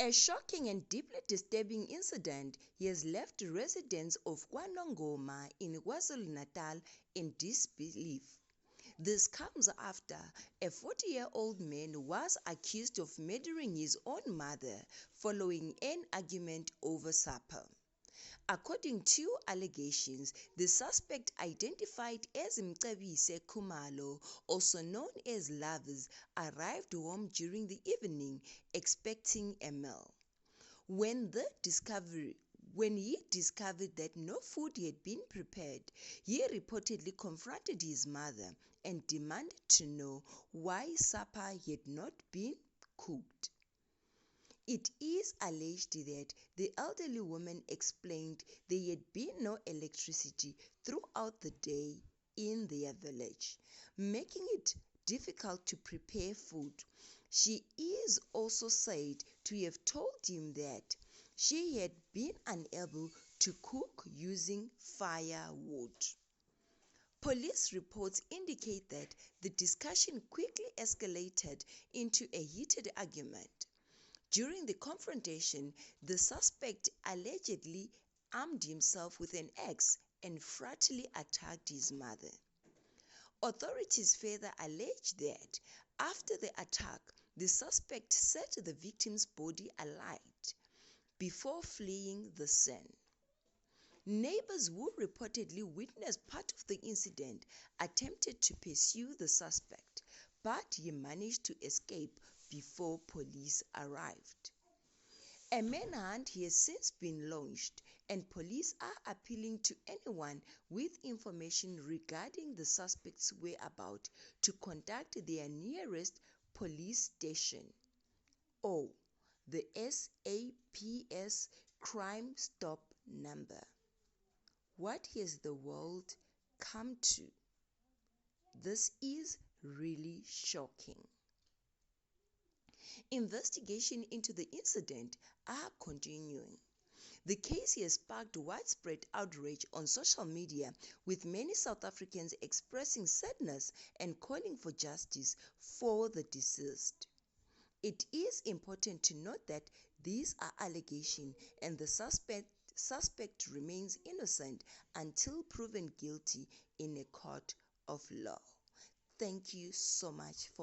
A shocking and deeply disturbing incident has left residents of KwaNongoma in KwaZulu-Natal in disbelief. This comes after a 40-year-old man was accused of murdering his own mother following an argument over supper. According to allegations, the suspect, identified as Mcebise Khumalo, also known as Lovers, arrived home during the evening expecting a meal. When he discovered that no food had been prepared, he reportedly confronted his mother and demanded to know why supper had not been cooked. It is alleged that the elderly woman explained there had been no electricity throughout the day in their village, making it difficult to prepare food. She is also said to have told him that she had been unable to cook using firewood. Police reports indicate that the discussion quickly escalated into a heated argument. During the confrontation, the suspect allegedly armed himself with an axe and brutally attacked his mother. Authorities further allege that after the attack, the suspect set the victim's body alight before fleeing the scene. Neighbors who reportedly witnessed part of the incident attempted to pursue the suspect, but he managed to escape before police arrived. A manhunt has since been launched, and police are appealing to anyone with information regarding the suspect's whereabouts to contact their nearest police station or the SAPS Crime Stop number. What has the world come to? This is really shocking. Investigation into the incident are continuing. The case has sparked widespread outrage on social media, with many South Africans expressing sadness and calling for justice for the deceased. It is important to note that these are allegations and the suspect remains innocent until proven guilty in a court of law. Thank you so much for